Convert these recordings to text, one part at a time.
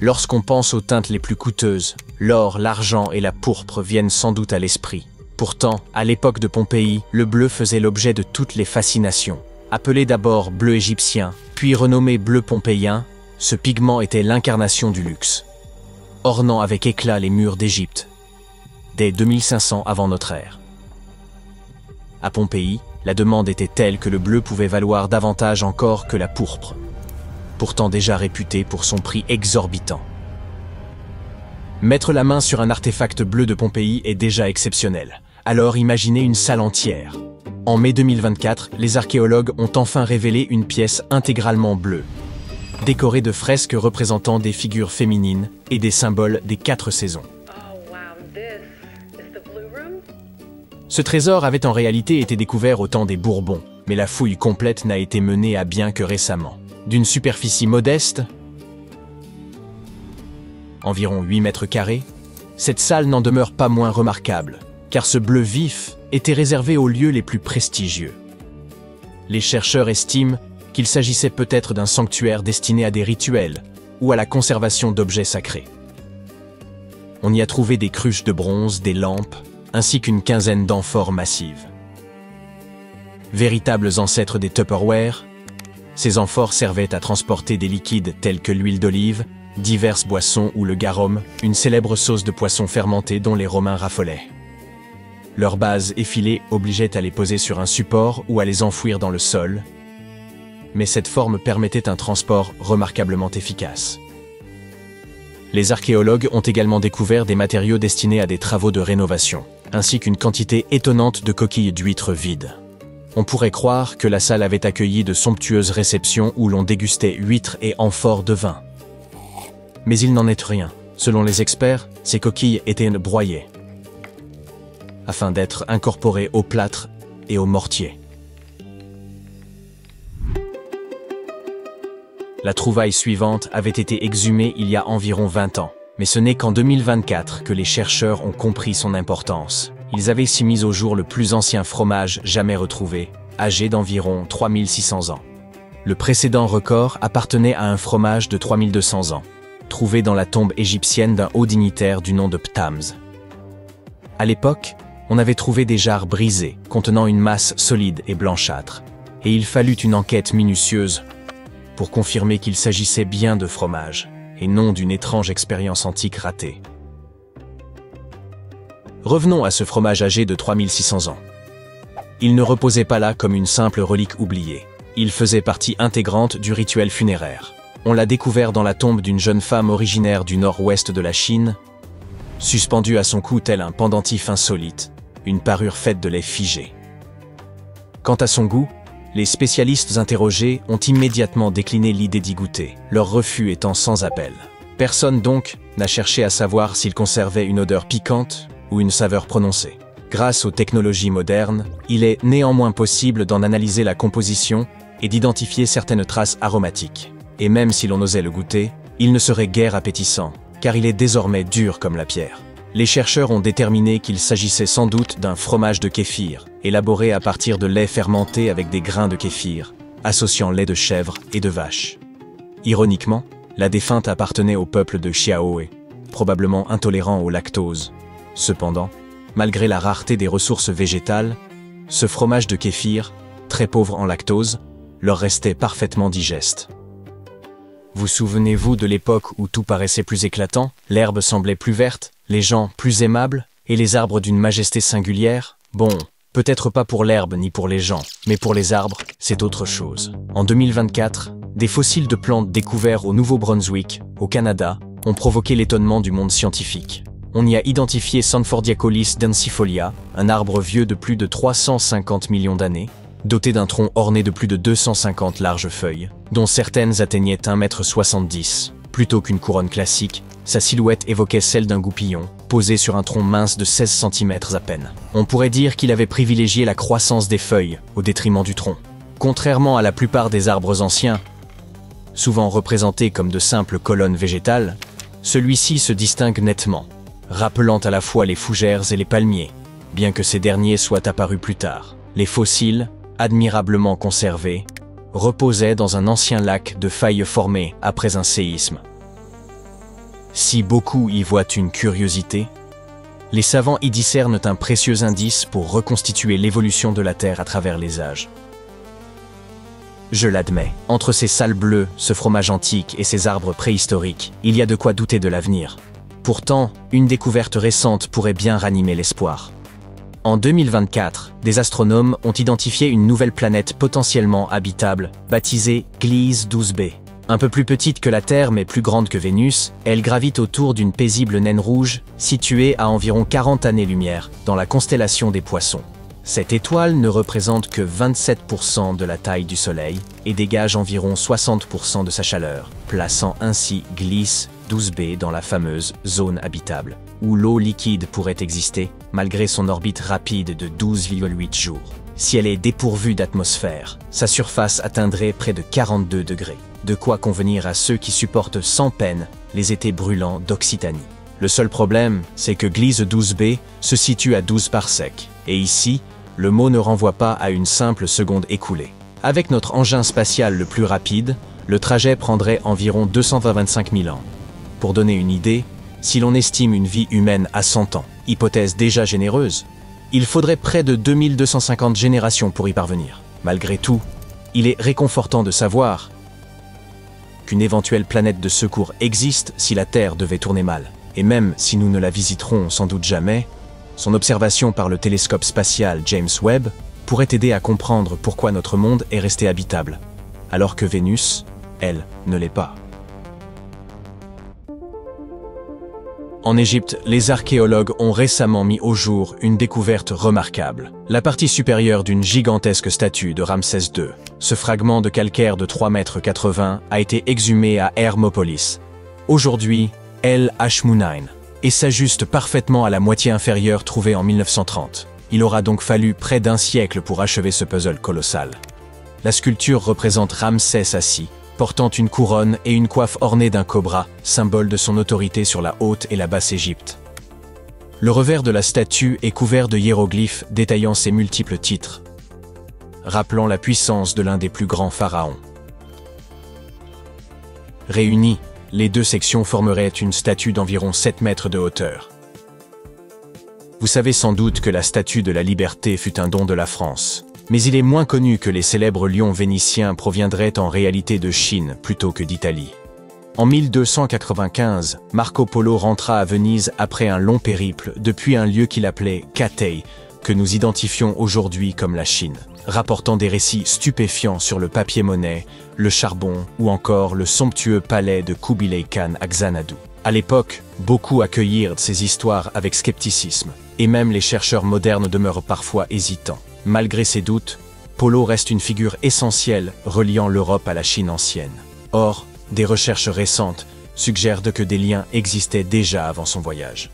Lorsqu'on pense aux teintes les plus coûteuses, l'or, l'argent et la pourpre viennent sans doute à l'esprit. Pourtant, à l'époque de Pompéi, le bleu faisait l'objet de toutes les fascinations. Appelé d'abord bleu égyptien, puis renommé bleu pompéien, ce pigment était l'incarnation du luxe, ornant avec éclat les murs d'Égypte, dès 2500 avant notre ère. À Pompéi, la demande était telle que le bleu pouvait valoir davantage encore que la pourpre, pourtant déjà réputée pour son prix exorbitant. Mettre la main sur un artefact bleu de Pompéi est déjà exceptionnel. Alors imaginez une salle entière. En mai 2024, les archéologues ont enfin révélé une pièce intégralement bleue, décorée de fresques représentant des figures féminines et des symboles des 4 saisons. Ce trésor avait en réalité été découvert au temps des Bourbons, mais la fouille complète n'a été menée à bien que récemment. D'une superficie modeste, environ 8 mètres carrés, cette salle n'en demeure pas moins remarquable, car ce bleu vif était réservé aux lieux les plus prestigieux. Les chercheurs estiment qu'il s'agissait peut-être d'un sanctuaire destiné à des rituels ou à la conservation d'objets sacrés. On y a trouvé des cruches de bronze, des lampes, ainsi qu'une quinzaine d'amphores massives. Véritables ancêtres des Tupperware, ces amphores servaient à transporter des liquides tels que l'huile d'olive, diverses boissons ou le garum, une célèbre sauce de poisson fermentée dont les Romains raffolaient. Leur base effilée obligeait à les poser sur un support ou à les enfouir dans le sol, mais cette forme permettait un transport remarquablement efficace. Les archéologues ont également découvert des matériaux destinés à des travaux de rénovation, ainsi qu'une quantité étonnante de coquilles d'huîtres vides. On pourrait croire que la salle avait accueilli de somptueuses réceptions où l'on dégustait huîtres et amphores de vin. Mais il n'en est rien. Selon les experts, ces coquilles étaient broyées, afin d'être incorporées au plâtre et au mortier. La trouvaille suivante avait été exhumée il y a environ 20 ans, mais ce n'est qu'en 2024 que les chercheurs ont compris son importance. Ils avaient ainsi mis au jour le plus ancien fromage jamais retrouvé, âgé d'environ 3600 ans. Le précédent record appartenait à un fromage de 3200 ans, trouvé dans la tombe égyptienne d'un haut dignitaire du nom de Ptahmès. À l'époque, on avait trouvé des jarres brisées, contenant une masse solide et blanchâtre, et il fallut une enquête minutieuse pour confirmer qu'il s'agissait bien de fromage, et non d'une étrange expérience antique ratée. Revenons à ce fromage âgé de 3600 ans. Il ne reposait pas là comme une simple relique oubliée. Il faisait partie intégrante du rituel funéraire. On l'a découvert dans la tombe d'une jeune femme originaire du nord-ouest de la Chine, suspendue à son cou tel un pendentif insolite, une parure faite de lait figé. Quant à son goût, les spécialistes interrogés ont immédiatement décliné l'idée d'y goûter, leur refus étant sans appel. Personne donc n'a cherché à savoir s'il conservait une odeur piquante ou une saveur prononcée. Grâce aux technologies modernes, il est néanmoins possible d'en analyser la composition et d'identifier certaines traces aromatiques. Et même si l'on osait le goûter, il ne serait guère appétissant, car il est désormais dur comme la pierre. Les chercheurs ont déterminé qu'il s'agissait sans doute d'un fromage de kéfir, élaboré à partir de lait fermenté avec des grains de kéfir, associant lait de chèvre et de vache. Ironiquement, la défunte appartenait au peuple de Xiaohe, probablement intolérant au lactose. Cependant, malgré la rareté des ressources végétales, ce fromage de kéfir, très pauvre en lactose, leur restait parfaitement digeste. Vous souvenez-vous de l'époque où tout paraissait plus éclatant, l'herbe semblait plus verte, les gens plus aimables, et les arbres d'une majesté singulière? Bon, peut-être pas pour l'herbe ni pour les gens, mais pour les arbres, c'est autre chose. En 2024, des fossiles de plantes découverts au Nouveau-Brunswick, au Canada, ont provoqué l'étonnement du monde scientifique. On y a identifié Sanfordiacolis densifolia, un arbre vieux de plus de 350 millions d'années, doté d'un tronc orné de plus de 250 larges feuilles, dont certaines atteignaient 1,70 m. Plutôt qu'une couronne classique, sa silhouette évoquait celle d'un goupillon, posé sur un tronc mince de 16 cm à peine. On pourrait dire qu'il avait privilégié la croissance des feuilles au détriment du tronc. Contrairement à la plupart des arbres anciens, souvent représentés comme de simples colonnes végétales, celui-ci se distingue nettement, rappelant à la fois les fougères et les palmiers, bien que ces derniers soient apparus plus tard. Les fossiles, admirablement conservés, reposaient dans un ancien lac de failles formées après un séisme. Si beaucoup y voient une curiosité, les savants y discernent un précieux indice pour reconstituer l'évolution de la Terre à travers les âges. Je l'admets, entre ces salles bleues, ce fromage antique et ces arbres préhistoriques, il y a de quoi douter de l'avenir. Pourtant, une découverte récente pourrait bien ranimer l'espoir. En 2024, des astronomes ont identifié une nouvelle planète potentiellement habitable, baptisée Gliese 12b. Un peu plus petite que la Terre mais plus grande que Vénus, elle gravite autour d'une paisible naine rouge, située à environ 40 années-lumière, dans la constellation des Poissons. Cette étoile ne représente que 27% de la taille du Soleil et dégage environ 60% de sa chaleur, plaçant ainsi Gliese 12b dans la fameuse zone habitable, où l'eau liquide pourrait exister, malgré son orbite rapide de 12,8 jours. Si elle est dépourvue d'atmosphère, sa surface atteindrait près de 42 degrés. De quoi convenir à ceux qui supportent sans peine les étés brûlants d'Occitanie. Le seul problème, c'est que Gliese 12b se situe à 12 parsecs, et ici, le mot ne renvoie pas à une simple seconde écoulée. Avec notre engin spatial le plus rapide, le trajet prendrait environ 225 000 ans. Pour donner une idée, si l'on estime une vie humaine à 100 ans, hypothèse déjà généreuse, il faudrait près de 2250 générations pour y parvenir. Malgré tout, il est réconfortant de savoir qu'une éventuelle planète de secours existe si la Terre devait tourner mal. Et même si nous ne la visiterons sans doute jamais, son observation par le télescope spatial James Webb pourrait aider à comprendre pourquoi notre monde est resté habitable, alors que Vénus, elle, ne l'est pas. En Égypte, les archéologues ont récemment mis au jour une découverte remarquable. La partie supérieure d'une gigantesque statue de Ramsès II. Ce fragment de calcaire de 3,80 m a été exhumé à Hermopolis, aujourd'hui El Hashmounane, et s'ajuste parfaitement à la moitié inférieure trouvée en 1930. Il aura donc fallu près d'un siècle pour achever ce puzzle colossal. La sculpture représente Ramsès assis, portant une couronne et une coiffe ornée d'un cobra, symbole de son autorité sur la Haute et la Basse Égypte. Le revers de la statue est couvert de hiéroglyphes détaillant ses multiples titres, rappelant la puissance de l'un des plus grands pharaons. Réunies, les deux sections formeraient une statue d'environ 7 mètres de hauteur. Vous savez sans doute que la statue de la Liberté fut un don de la France. Mais il est moins connu que les célèbres lions vénitiens proviendraient en réalité de Chine plutôt que d'Italie. En 1295, Marco Polo rentra à Venise après un long périple depuis un lieu qu'il appelait Cathay, que nous identifions aujourd'hui comme la Chine, rapportant des récits stupéfiants sur le papier-monnaie, le charbon ou encore le somptueux palais de Kubilai Khan à Xanadu. À l'époque, beaucoup accueillirent ces histoires avec scepticisme, et même les chercheurs modernes demeurent parfois hésitants. Malgré ses doutes, Polo reste une figure essentielle reliant l'Europe à la Chine ancienne. Or, des recherches récentes suggèrent que des liens existaient déjà avant son voyage.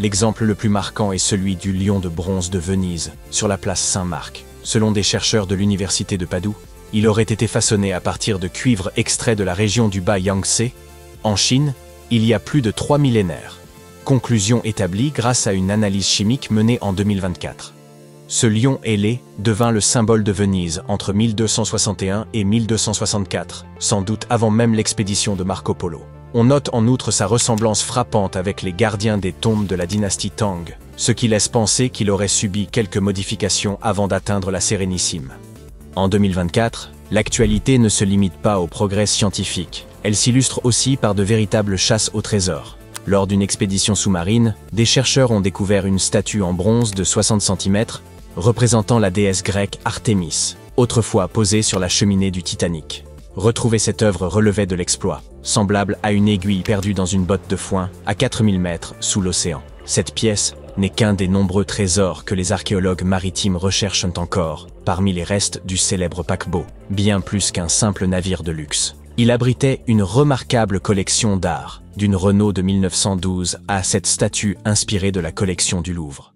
L'exemple le plus marquant est celui du lion de bronze de Venise, sur la place Saint-Marc. Selon des chercheurs de l'université de Padoue, il aurait été façonné à partir de cuivre extrait de la région du bas Yangtze, en Chine, il y a plus de 3 millénaires. Conclusion établie grâce à une analyse chimique menée en 2024. Ce lion ailé devint le symbole de Venise entre 1261 et 1264, sans doute avant même l'expédition de Marco Polo. On note en outre sa ressemblance frappante avec les gardiens des tombes de la dynastie Tang, ce qui laisse penser qu'il aurait subi quelques modifications avant d'atteindre la Sérénissime. En 2024, l'actualité ne se limite pas au progrès scientifique, elle s'illustre aussi par de véritables chasses au trésor. Lors d'une expédition sous-marine, des chercheurs ont découvert une statue en bronze de 60 cm, représentant la déesse grecque Artémis, autrefois posée sur la cheminée du Titanic. Retrouver cette œuvre relevait de l'exploit, semblable à une aiguille perdue dans une botte de foin à 4000 mètres sous l'océan. Cette pièce n'est qu'un des nombreux trésors que les archéologues maritimes recherchent encore, parmi les restes du célèbre paquebot, bien plus qu'un simple navire de luxe. Il abritait une remarquable collection d'art, d'une Renault de 1912 à cette statue inspirée de la collection du Louvre.